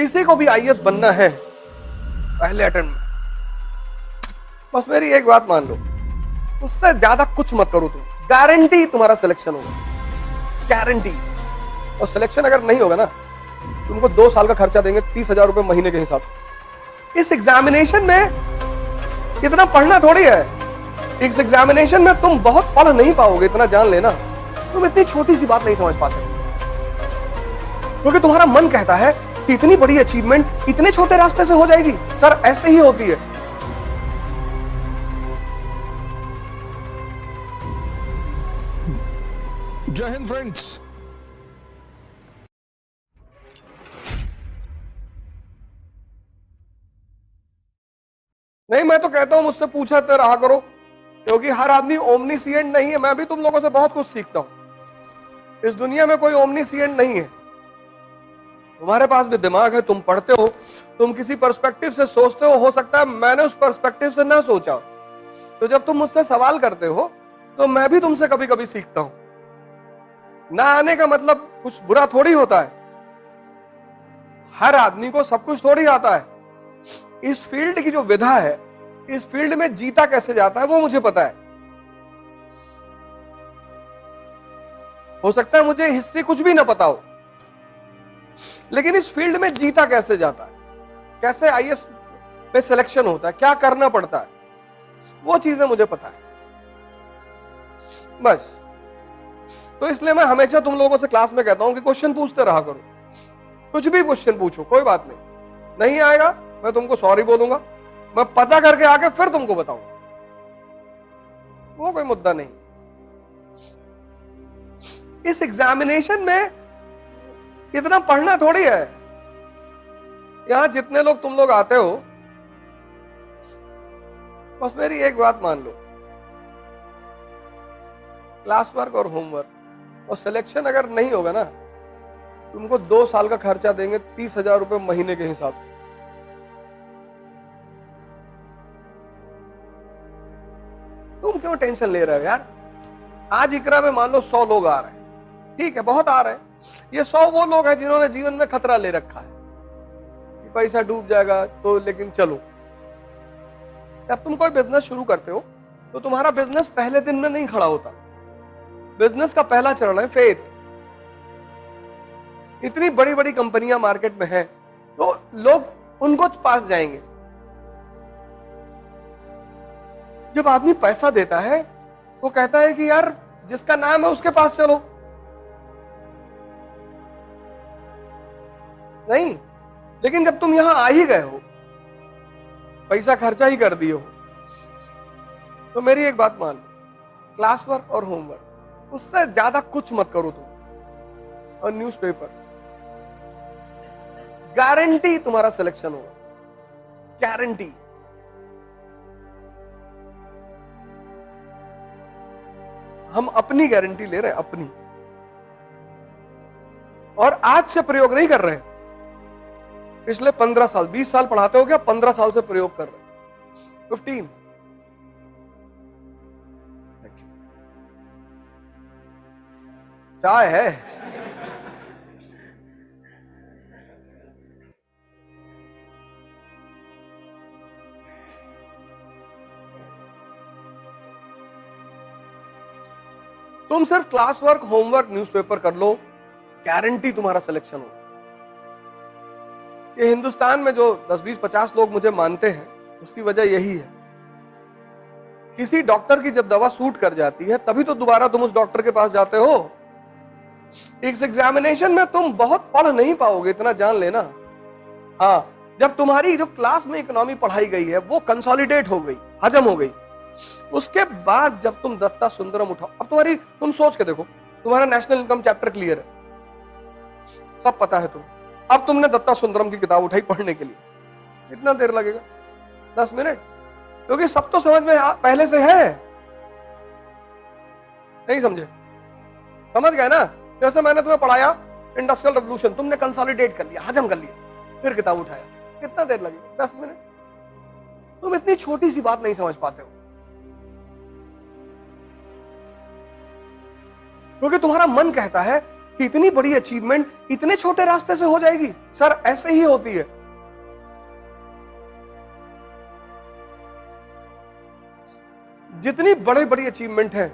किसी को भी आईएएस बनना है पहले अटेम्प्ट में, बस मेरी एक बात मान लो, उससे ज्यादा कुछ मत करो तुम, गारंटी तुम्हारा सिलेक्शन होगा, गारंटी। और सिलेक्शन अगर नहीं होगा ना, तुमको 2 साल का खर्चा देंगे 30,000 रुपए महीने के हिसाब से। इस एग्जामिनेशन में इतना पढ़ना थोड़ी है, इस एग्जामिनेशन में तुम बहुत पढ़ नहीं पाओगे, इतना जान लेना। तुम इतनी छोटी सी बात नहीं समझ पाते, क्योंकि तुम्हारा मन कहता है कि इतनी बड़ी अचीवमेंट इतने छोटे रास्ते से हो जाएगी। सर ऐसे ही होती है। जय हिंद फ्रेंड्स। नहीं, मैं तो कहता हूं मुझसे पूछते रहा करो, क्योंकि हर आदमी ओमनीसिएंट नहीं है। मैं भी तुम लोगों से बहुत कुछ सीखता हूं। इस दुनिया में कोई ओमनीसिएंट नहीं है। तुम्हारे पास भी दिमाग है, तुम पढ़ते हो, तुम किसी पर्सपेक्टिव से सोचते हो सकता है मैंने उस पर्सपेक्टिव से ना सोचा। तो जब तुम मुझसे सवाल करते हो तो मैं भी तुमसे कभी कभी सीखता हूं। ना आने का मतलब कुछ बुरा थोड़ी होता है। हर आदमी को सब कुछ थोड़ी आता है। इस फील्ड की जो विधा है, इस फील्ड में जीता कैसे जाता है वो मुझे पता है। हो सकता है मुझे हिस्ट्री कुछ भी ना पता हो, लेकिन इस फील्ड में जीता कैसे जाता है, कैसे आईएएस में सिलेक्शन होता है, क्या करना पड़ता है, वो चीजें मुझे पता है बस। तो इसलिए मैं हमेशा तुम लोगों से क्लास में कहता हूं कि क्वेश्चन पूछते रहा करो। कुछ भी क्वेश्चन पूछो, कोई बात नहीं आएगा मैं तुमको सॉरी बोलूंगा, मैं पता करके आके फिर तुमको बताऊंगा, वो कोई मुद्दा नहीं। इस एग्जामिनेशन में इतना पढ़ना थोड़ी है। यहां जितने लोग तुम लोग आते हो, बस मेरी एक बात मान लो, क्लास वर्क और होमवर्क और सिलेक्शन अगर नहीं होगा ना, तुमको 2 साल का खर्चा देंगे 30,000 रुपए महीने के हिसाब से। तुम क्यों टेंशन ले रहे हो यार? आज इकरा में मान लो 100 लोग आ रहे हैं, ठीक है, बहुत आ रहे हैं। ये 100 वो लोग हैं जिन्होंने जीवन में खतरा ले रखा है कि पैसा डूब जाएगा तो, लेकिन चलो। जब तुम कोई बिजनेस शुरू करते हो तो तुम्हारा बिजनेस पहले दिन में नहीं खड़ा होता। बिजनेस का पहला चरण है फेथ। इतनी बड़ी बड़ी कंपनियां मार्केट में हैं, तो लोग उनको पास जाएंगे। जब आदमी पैसा देता है तो कहता है कि यार जिसका नाम है उसके पास चलो। नहीं, लेकिन जब तुम यहां आ ही गए हो, पैसा खर्चा ही कर दिए हो, तो मेरी एक बात मान लो, क्लास वर्क और होमवर्क उससे ज्यादा कुछ मत करो तुम। और न्यूज़पेपर, गारंटी तुम्हारा सिलेक्शन होगा, गारंटी। हम अपनी गारंटी ले रहे हैं, अपनी। और आज से प्रयोग नहीं कर रहे हैं। पिछले 15 साल 20 साल पढ़ाते हो क्या? 15 साल से प्रयोग कर रहे हैं, 15। चाय है? तुम सिर्फ क्लास वर्क, होमवर्क, न्यूज़पेपर कर लो, गारंटी तुम्हारा सिलेक्शन हो। ये हिंदुस्तान में जो 10, 20, 50 लोग मुझे मानते हैं, उसकी वजह यही है। किसी डॉक्टर की जब दवा सूट कर जाती है, तभी तो दोबारा तुम उस डॉक्टर के पास जाते हो। इस एग्जामिनेशन में तुम बहुत पढ़ नहीं पाओगे, इतना जान लेना। हाँ, जब तुम्हारी जो क्लास में इकोनॉमी पढ़ाई गई है वो कंसोलिडेट हो गई, हजम हो गई, उसके बाद जब तुम दत्ता सुंदरम उठाओ, अब तुम सोच के देखो, तुम्हारा नेशनल इनकम चैप्टर क्लियर है, सब पता है तुम। अब तुमने दत्ता सुंदरम की किताब उठाई पढ़ने के लिए, कितना देर लगेगा? 10 मिनट, क्योंकि सब तो समझ में पहले से है। नहीं समझे? समझ गए ना? जैसे मैंने तुम्हें पढ़ाया इंडस्ट्रियल रेवोल्यूशन, तुमने कंसोलिडेट कर लिया, हजम कर लिया, फिर किताब उठाया, कितना देर लगेगा? 10 मिनट। तुम इतनी छोटी सी बात नहीं समझ पाते हो, क्योंकि तुम्हारा मन कहता है कि इतनी बड़ी अचीवमेंट इतने छोटे रास्ते से हो जाएगी। सर ऐसे ही होती है। जितनी बड़ी बड़ी अचीवमेंट है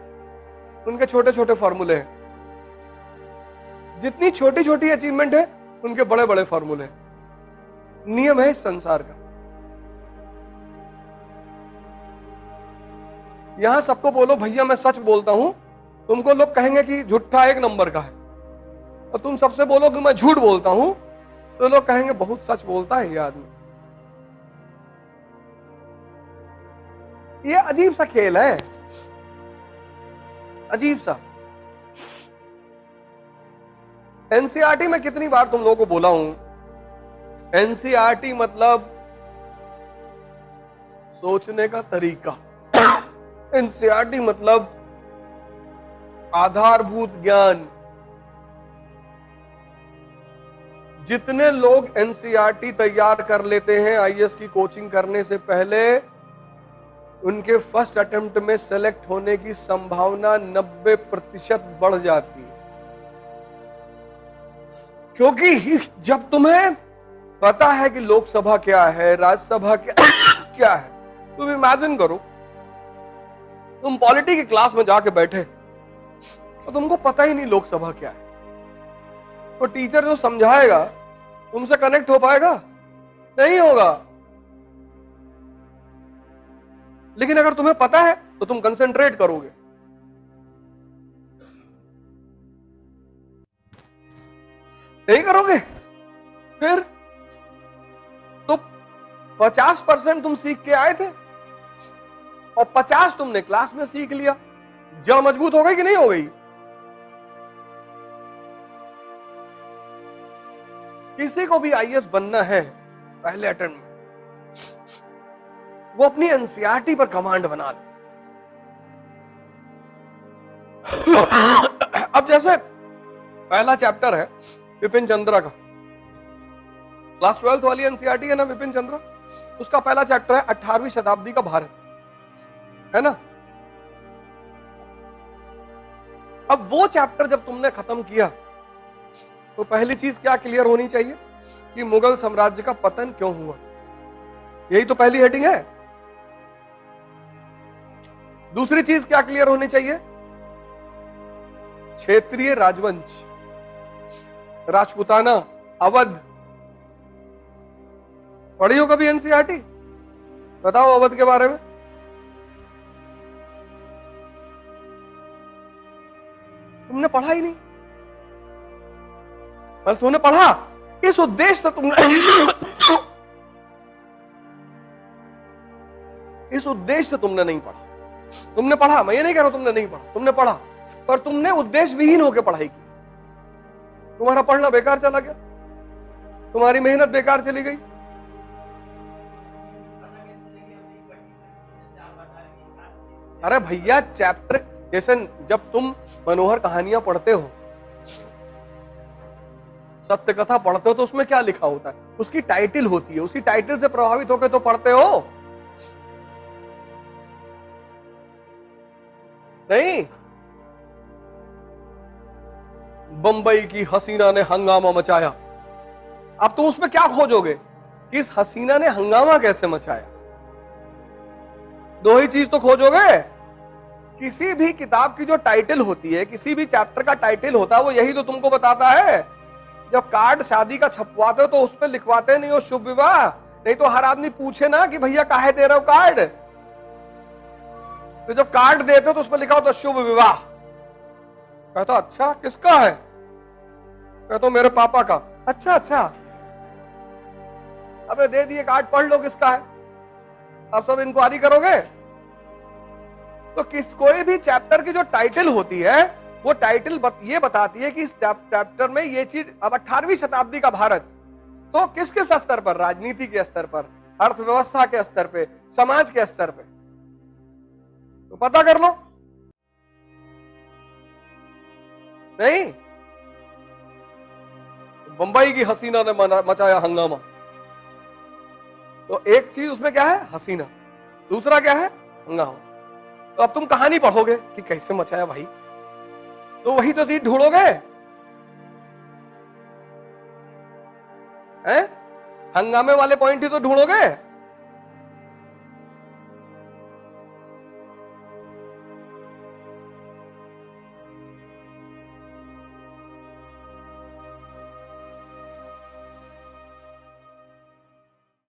उनके छोटे छोटे फॉर्मूले हैं, जितनी छोटी छोटी अचीवमेंट है उनके बड़े बड़े फॉर्मूले हैं। नियम है इस संसार का। यहां सबको बोलो भैया मैं सच बोलता हूं, तुमको लोग कहेंगे कि झूठा एक नंबर का है, और तुम सबसे बोलो कि मैं झूठ बोलता हूं तो लोग कहेंगे बहुत सच बोलता है ये आदमी। ये अजीब सा खेल है, अजीब सा। एनसीईआरटी में कितनी बार तुम लोगों को बोला हूं, एनसीईआरटी मतलब सोचने का तरीका, एनसीईआरटी मतलब आधारभूत ज्ञान। जितने लोग एनसीईआरटी तैयार कर लेते हैं आईएएस की कोचिंग करने से पहले, उनके फर्स्ट अटेम्प्ट में सेलेक्ट होने की संभावना 90% बढ़ जाती है। क्योंकि जब तुम्हें पता है कि लोकसभा क्या है, राज्यसभा क्या है, तुम इमेजिन करो तुम पॉलिटी की क्लास में जाके बैठे तो तुमको पता ही नहीं लोकसभा क्या है, तो टीचर जो समझाएगा तुमसे कनेक्ट हो पाएगा? नहीं होगा। लेकिन अगर तुम्हें पता है तो तुम कंसंट्रेट करोगे। नहीं करोगे फिर तो 50% तुम सीख के आए थे और 50 तुमने क्लास में सीख लिया। जड़ मजबूत हो गई कि नहीं हो गई? किसी को भी आईएएस बनना है पहले अटेम्प्ट में, वो अपनी एनसीईआरटी पर कमांड बना ले। अब जैसे पहला चैप्टर है विपिन चंद्रा का, क्लास 12th वाली एनसीईआरटी है ना विपिन चंद्रा, उसका पहला चैप्टर है 18वीं शताब्दी का भारत, है ना। अब वो चैप्टर जब तुमने खत्म किया तो पहली चीज क्या क्लियर होनी चाहिए कि मुगल साम्राज्य का पतन क्यों हुआ। यही तो पहली हेडिंग है। दूसरी चीज क्या क्लियर होनी चाहिए? क्षेत्रीय राजवंश, राजपूताना, अवध। पढ़ी हो कभी एनसीईआरटी? बताओ अवध के बारे में। तुमने पढ़ा ही नहीं। बस तुमने पढ़ा इस उद्देश्य से, तुमने इस उद्देश्य से तुमने नहीं पढ़ा। तुमने पढ़ा, मैं ये नहीं कह रहा हूं तुमने नहीं पढ़ा, तुमने पढ़ा, पर तुमने उद्देश्य विहीन होकर पढ़ाई की। तुम्हारा पढ़ना बेकार चला गया, तुम्हारी मेहनत बेकार चली गई। अरे भैया चैप्टर, जैसे जब तुम मनोहर कहानियां पढ़ते हो, सत्य कथा पढ़ते हो, तो उसमें क्या लिखा होता है? उसकी टाइटल होती है, उसी टाइटल से प्रभावित होकर तो पढ़ते हो। नहीं, बंबई की हसीना ने हंगामा मचाया, अब तुम उसमें क्या खोजोगे कि इस हसीना ने हंगामा कैसे मचाया? दो ही चीज तो खोजोगे। किसी भी किताब की जो टाइटल होती है, किसी भी चैप्टर का टाइटल होता है, वो यही तो तुमको बताता है। जब कार्ड शादी का छपवाते हो तो उस पर लिखवाते नहीं हो शुभ विवाह, नहीं तो हर आदमी पूछे ना कि भैया काहे दे रहे हो कार्ड, तो जब कार्ड देते हो तो उस पर लिखा होता शुभ विवाह। कहता अच्छा किसका है? कहता मेरे पापा का। अच्छा अच्छा, अबे दे दिए कार्ड, पढ़ लो किसका है। अब सब इंक्वायरी करोगे? तो कोई भी चैप्टर की जो टाइटल होती है, वो टाइटल ये बताती है कि इस चैप्टर में ये चीज, अब 18वीं शताब्दी का भारत, तो किस किस स्तर पर? राजनीति के स्तर पर, अर्थव्यवस्था के स्तर पे, समाज के स्तर पे, तो पता कर लो। नहीं, बंबई की हसीना ने मचाया हंगामा, तो एक चीज उसमें क्या है? हसीना। दूसरा क्या है? हंगामा। तो अब तुम कहानी पढ़ोगे कि कैसे मचाया भाई, तो वही तो चीज ढूंढोगे। हैं? हंगामे वाले पॉइंट ही तो ढूंढोगे।